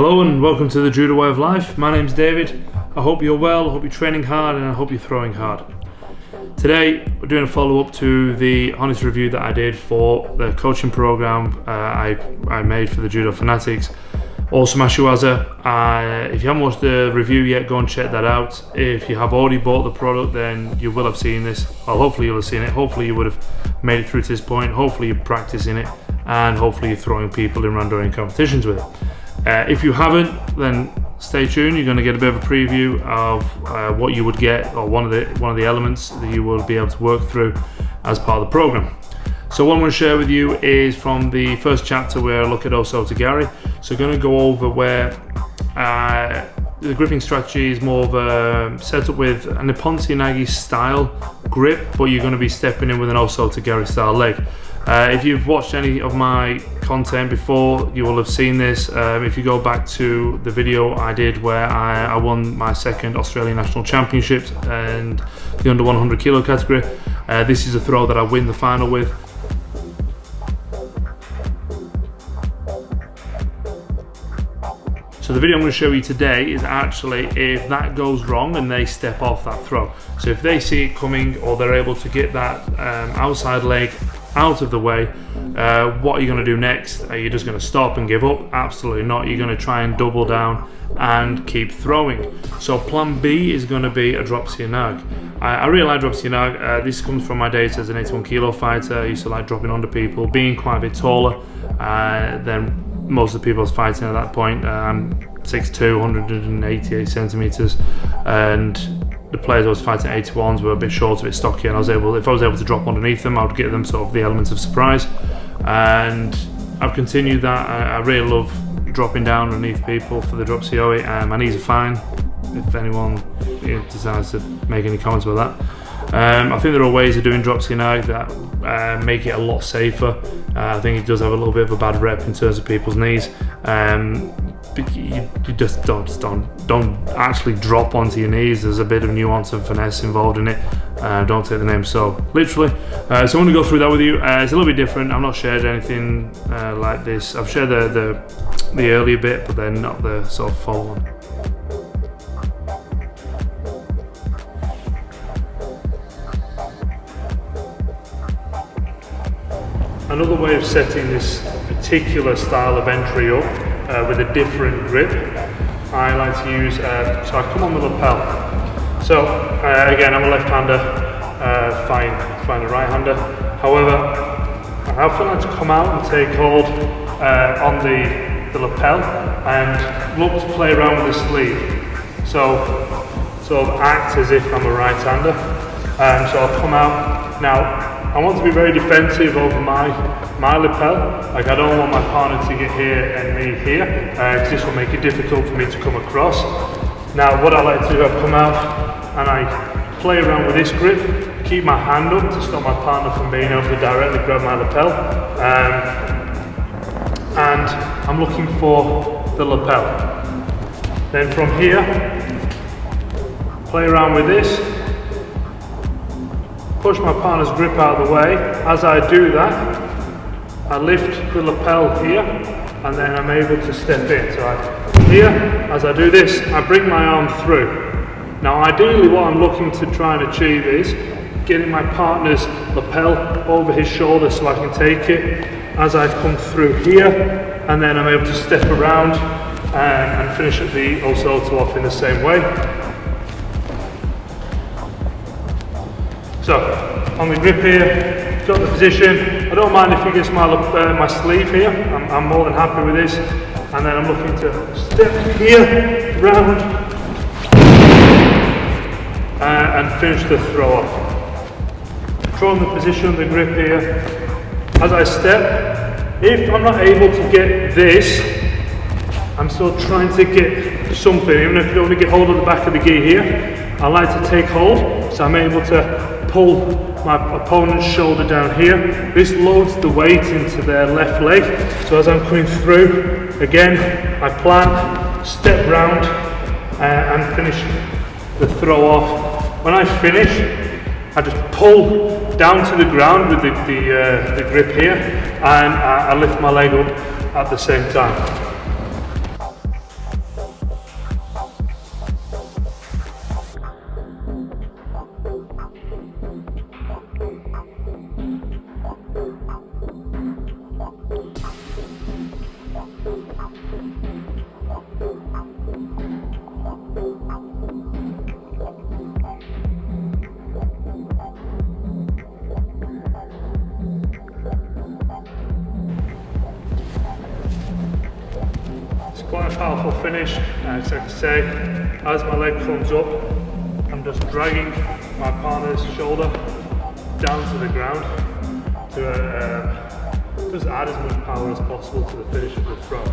Hello and welcome to the Judo Way of Life. My name's David. I hope you're well, I hope you're training hard, and I hope you're throwing hard. Today we're doing a follow-up to the honest review that I did for the coaching program I made for the Judo Fanatics. Also Ashi Waza. If you haven't watched the review yet, go and check that out. If you have already bought the product, then you will have seen this. Well, hopefully you'll have seen it. Hopefully you would have made it through to this point. Hopefully you're practicing it, and hopefully you're throwing people in random competitions with it. If you haven't, then stay tuned. You're going to get a bit of a preview of what you would get, or one of the elements that you will be able to work through as part of the program. So what I'm going to share with you is from the first chapter where I look at Osoto Gari. So I'm going to go over where the gripping strategy is more of a setup with an Ippon Seoi Nage style grip, but you're going to be stepping in with an Osoto Gari style leg. If you've watched any of my content before, you will have seen this. If you go back to the video I did where I won my second Australian National Championships and the under 100 kilo category, this is a throw that I win the final with. So the video I'm going to show you today is actually if that goes wrong and they step off that throw. So if they see it coming, or they're able to get that outside leg out of the way, what are you going to do next? Are you just going to stop and give up? Absolutely not. You're going to try and double down and keep throwing. So plan B is going to be a Drop Seoi Nage. I really like Drop Seoi Nage. This comes from my days as an 81 kilo fighter. I used to like dropping under people, being quite a bit taller than most of the people I was fighting at that point. I'm 6'2", 188 centimeters, and the players I was fighting 81s were a bit short, a bit stocky, and if I was able to drop underneath them, I would get them sort of the element of surprise. And I've continued that. I really love dropping down underneath people for the Drop Seoi. My knees are fine, if anyone decides to make any comments about that. I think there are ways of doing Drop Seoi Nage that make it a lot safer. I think it does have a little bit of a bad rep in terms of people's knees. But you just don't actually drop onto your knees. There's a bit of nuance and finesse involved in it. Don't take the name so literally. So I'm going to go through that with you. It's a little bit different. I've not shared anything like this. I've shared the earlier bit, but then not the sort of full one. Another way of setting this particular style of entry up with a different grip, I like to use, so I come on the lapel. So again, I'm a left-hander, find a right-hander. However, I often like to come out and take hold on the lapel and look to play around with the sleeve. So sort of act as if I'm a right-hander. So I'll come out. Now, I want to be very defensive over my lapel. Like, I don't want my partner to get here and me here, because this will make it difficult for me to come across. Now, what I like to do, I come out and I play around with this grip, keep my hand up to stop my partner from being able to directly grab my lapel, and I'm looking for the lapel. Then from here, play around with this, push my partner's grip out of the way. As I do that, I lift the lapel here, and then I'm able to step in. So here, as I do this, I bring my arm through. Now ideally what I'm looking to try and achieve is getting my partner's lapel over his shoulder so I can take it as I come through here, and then I'm able to step around and finish at the Osoto off in the same way. So, on the grip here, got the position. I don't mind if he gets my sleeve here. I'm more than happy with this. And then I'm looking to step here, round, and finish the throw off. Controlling the position of the grip here. As I step, if I'm not able to get this, I'm still trying to get something. Even if I don't want to get hold of the back of the gi here, I like to take hold, so I'm able to pull my opponent's shoulder down here. This loads the weight into their left leg. So as I'm coming through, again, I plant, step round, and finish the throw off. When I finish, I just pull down to the ground with the grip here, and I lift my leg up at the same time. powerful finish. So like I say, as my leg comes up, I'm just dragging my partner's shoulder down to the ground to just add as much power as possible to the finish of the throw.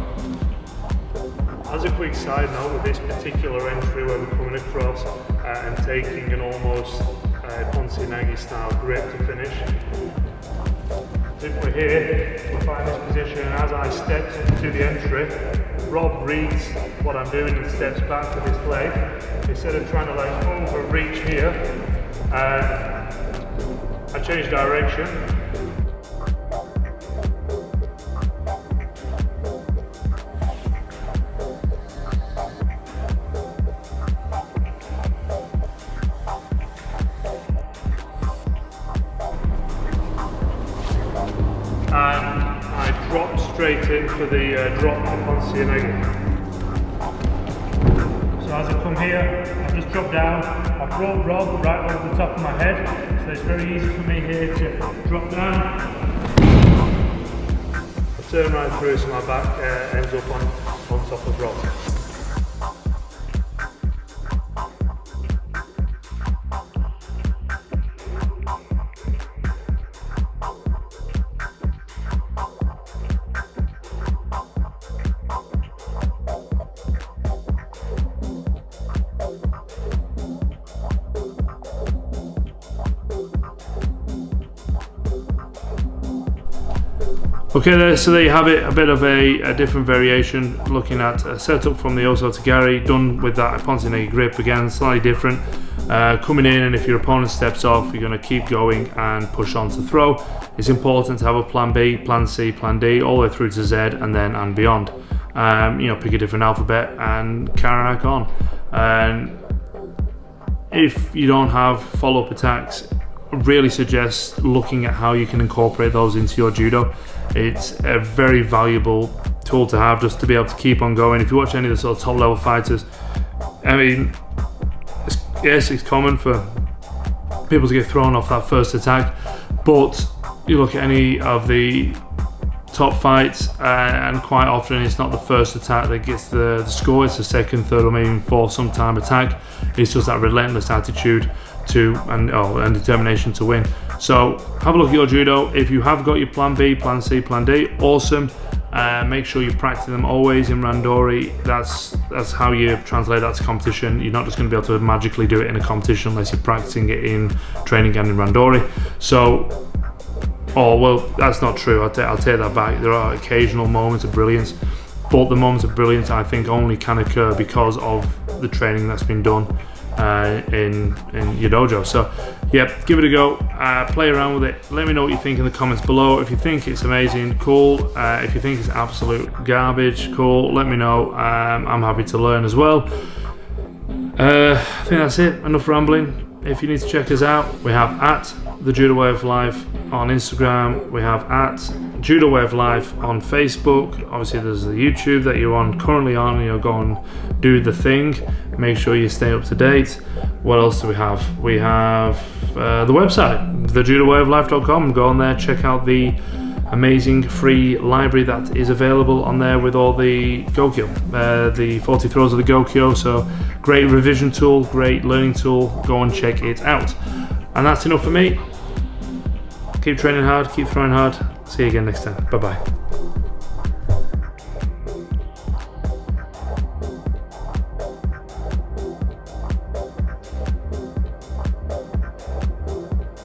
As a quick side note, with this particular entry where we're coming across and taking an almost Ippon Seoi Nage style grip to finish, if we're here, we find this position, and as I step to the entry, Rob reads what I'm doing and steps back with his leg. Instead of trying to like overreach here, I change direction. And I drop straight in for the Drop Ippon Seoi Nage. So as I come here, I just drop down, I brought Rob right over the top of my head, so it's very easy for me here to drop down. I turn right through so my back ends up on top of Rob. Okay, so there you have it, a bit of a different variation, looking at a setup from the Osoto Gari, done with that Ippon Seoi Nage grip, again, slightly different. Coming in, and if your opponent steps off, you're going to keep going and push on to throw. It's important to have a plan B, plan C, plan D, all the way through to Z, and then and beyond. You know, pick a different alphabet and carry on. And if you don't have follow-up attacks, I really suggest looking at how you can incorporate those into your judo. It's a very valuable tool to have, just to be able to keep on going. If you watch any of the sort of top level fighters, I mean, yes, it's common for people to get thrown off that first attack, but you look at any of the top fights and quite often it's not the first attack that gets the score, it's the second, third, or maybe even fourth sometime attack. It's just that relentless attitude and determination to win. So have a look at your judo. If you have got your plan B, plan C, plan D, awesome. Make sure you practice them always in randori. That's how you translate that to competition. You're not just going to be able to magically do it in a competition unless you're practicing it in training and in randori. So, oh well, that's not true. I'll take that back. There are occasional moments of brilliance, but the moments of brilliance I think only can occur because of the training that's been done in your dojo. So yeah, give it a go, play around with it, let me know what you think in the comments below. If you think it's amazing, cool. If you think it's absolute garbage, cool, let me know. I'm happy to learn as well. I think that's it, enough rambling. If you need to check us out, we have at the Judo Way of Life on Instagram, we have at Judo Way of Life on Facebook. Obviously there's the YouTube that you're currently on, and you'll go and do the thing. Make sure you stay up to date. What else do we have? We have the website, thejudowayoflife.com. Go on there, check out the amazing free library that is available on there with all the Gokyo, the 40 throws of the Gokyo. So great revision tool, great learning tool. Go and check it out. And that's enough for me. Keep training hard, keep throwing hard. See you again next time. Bye bye.